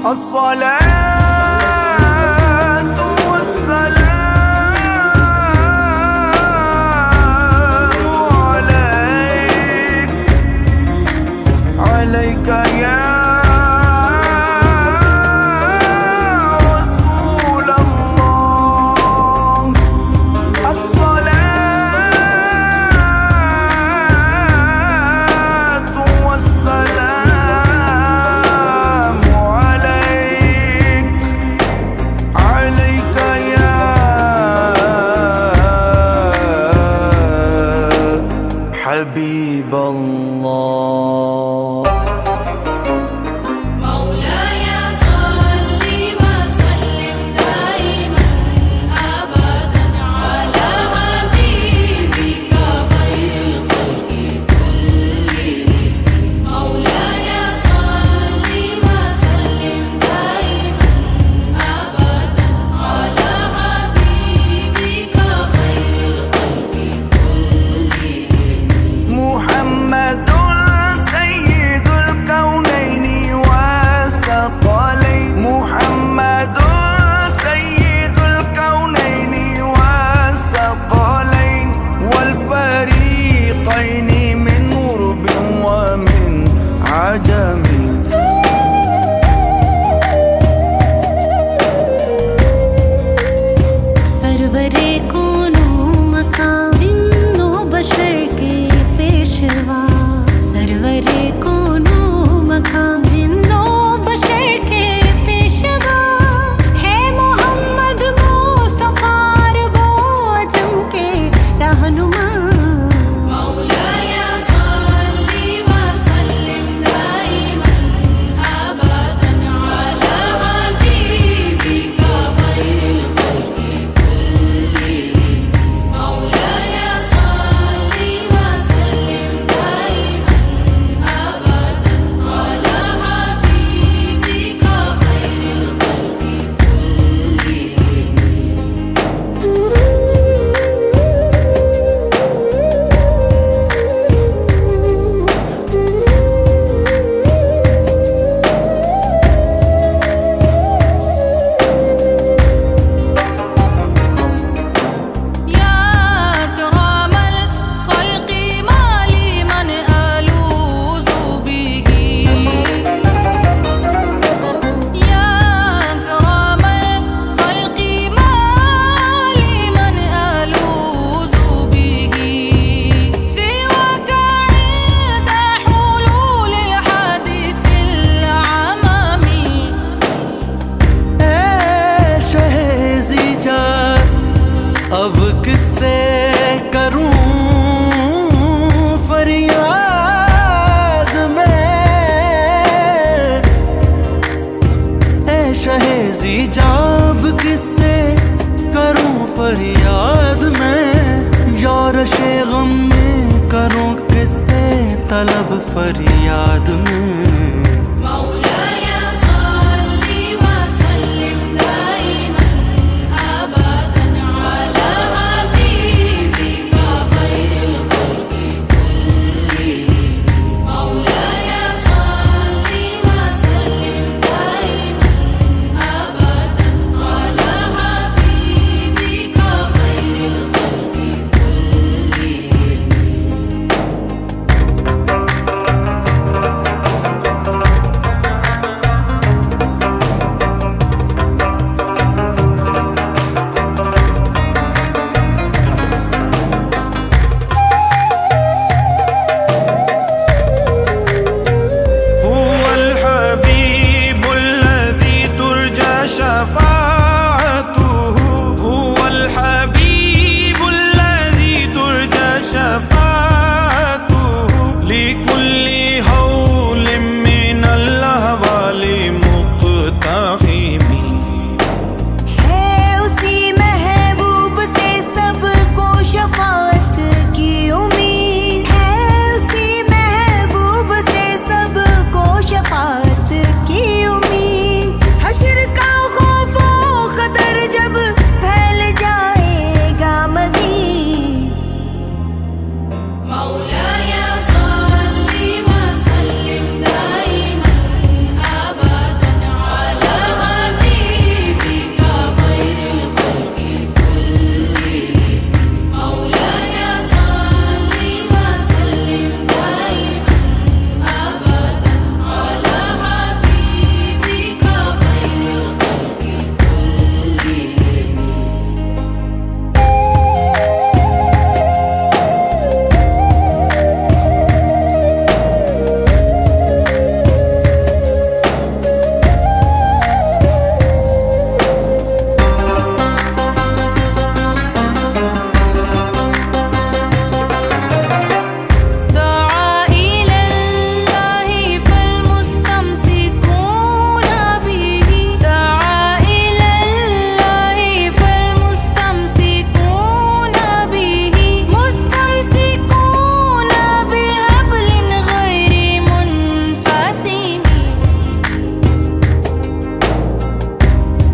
الصلاة والسلام عليك، عليك يا رسول الله. الصلاة والسلام عليك، عليك يا حبيب الله. مولاي صل وسلم دائما أبدا على حبيبك خير الخلق كلهم. مولاي صل وسلم دائما أبدا على حبيبك خير الخلق كلهم. محمد سيد الكونين والثقلين، محمد سيد الكونين والثقلين والفريقين من غرب ومن عجم. सरवरे कोनो मकान जिन्नो बशर के पेशवा, सरवरे कोनो मकान जिन्नो बशर के पेशवा है मोहम्मद मुस्तफा वो अजम के रहनुमा। مولاي صل وسلم دائما أبدا على حبيبك خير الخلق كلهم. مولاي صل وسلم دائما أبدا على حبيبك خير الخلق يا أكرم الخلق ما لي من ألوذ به. يا أكرم الخلق ما لي من ألوذ به سواك عند حلول الحادث العممي. शहेज़ी जान अब किससे करूं फरियाद मैं, ऐ शहेज़ी जान अब किससे करूं फरियाद मैं। यारशे गम में करूं किससे तलब फरियाद में। مولاي صل وسلم دائما أبدا على حبيبك خير الخلق كلهم. مولاي صل وسلم دائما أبدا على حبيبك خير الخلق كلهم.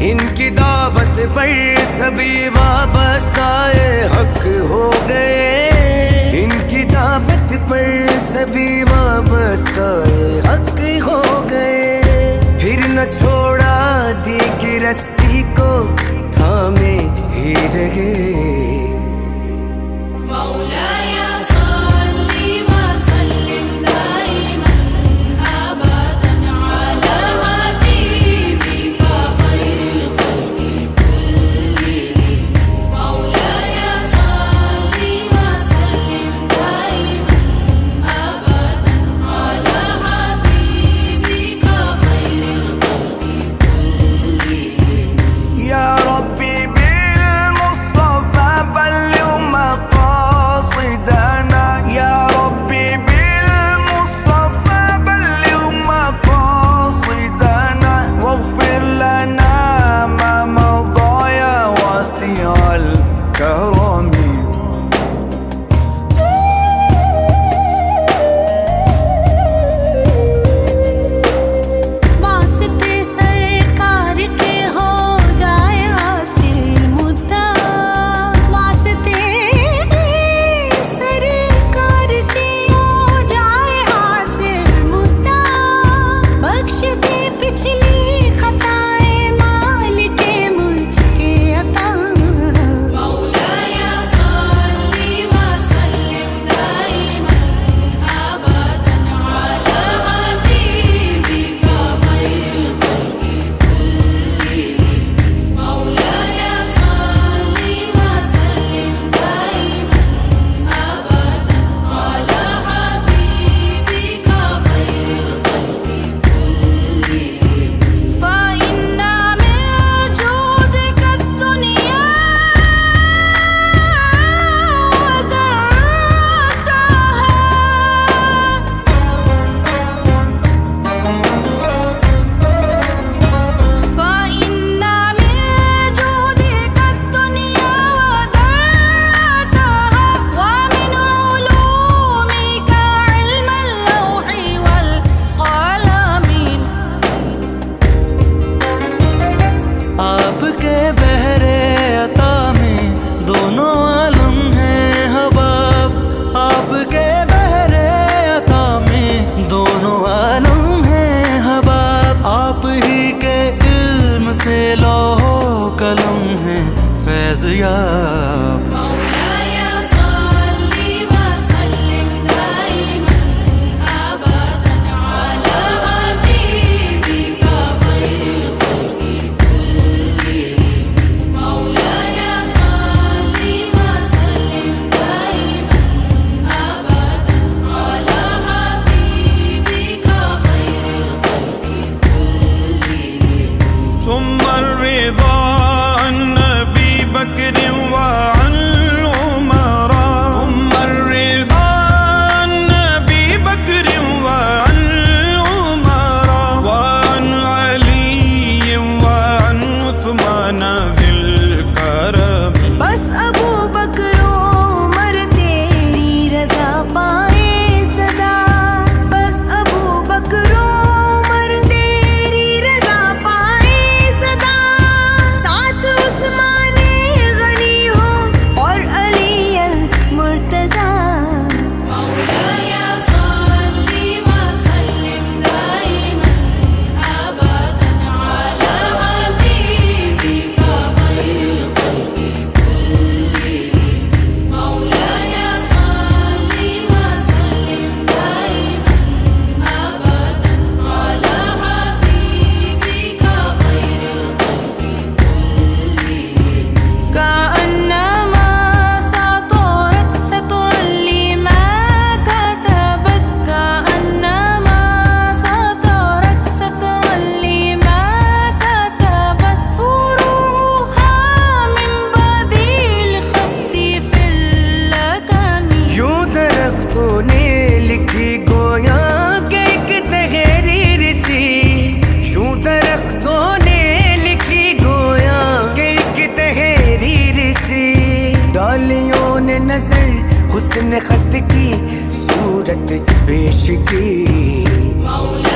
इनकी दावत पर सभी वाबस्ताए हक हो गए। इनकी दावत पर सभी वाबस्ताए हक हो गए। फिर न छोड़ा दी की रस्सी को थामे ही रहे। मौलाया सल्ली व सल्लिम दाइमन अबदन अला हबीबिका खैरिल खल्क़ि कुल्लिहिम। मौलाया सल्ली व सल्लिम दाइमन अबदन अला हबीबिका खैरिल खल्क़ि कुल्लिहिम। या रब्बी بالمصطفى بلغ مقاصدنا يا ربي بالمصطفى بلغ مقاصدنا واغفر لنا ما مضى يا واسع الكرم। वास्ते सरकार के हो जाए हासिल मुद्दा। वास्ते सरकार के हो जाए हासिल मुद्दा। बख्श दे पिछली खताएं मालिक मुल्क के अता। मौलाया सल्ली व सल्लिम दाइमन अबदन अला हबीबिका खैरिल खल्क़ि कुल्लिहिम। मौलाया सल्ली व सल्लिम दाइमन अबदन अला हबीबिका खैरिल खल्क़ि कुल्लिहिम। फ़इन्ना मिन जूदिक दुनिया فإن من جودك الدنيا وذرتها ومن علومك علم اللوح والقلم। आपके बहरे अता में दोनों आलम हैं हबाब। आपके बहरे अता में दोनों आलम हैं हबाब। आप ही के इल्म से लौहो कलम है फैज़ याब। मौलाया सल्ली व सल्लिम दाइमन अबदन अला हबीबिका खैरिल खल्क़ि कुल्लिहिम। मौलाया सल्ली व सल्लिम दाइमन अबदन अला हबीबिका खैरिल खल्क़ि कुल्लिहिम। ثم الرضا عن أبي بكر وعن عمر ثم الرضا عن أبي بكر وعن عمر وعن علي وعن عثمان ذي الكرم। बस अबू बकर उमर तेरी रजा पाए सदा। बस अबू बकर उमर तेरी रजा पाए सदा। साथ उस्मान गनी हो और अली अल मुर्तजा। मौलाया सल्ली व सल्लिम दाइमन अबदन अला हबीबिका खैरिल खल्क़ि कुल्लिहिम। मौलाया सल्ली व सल्लिम दाइमन अबदन अला हबीबिका खैरिल खल्क़ि कुल्लिहिम। كأنما سطرت سطرا لما كتبت كأنما سطرت سطرا لما كتبت فروعها من بديل خط في اللكم। यूं दरख्तों ने लिखी गोया के एक तहरीर सी। यूं दरख्तों ने लिखी गोया के एक तहरीर सी। डालियों ने नजर हुस्न खत की सूरत पेश की। मौला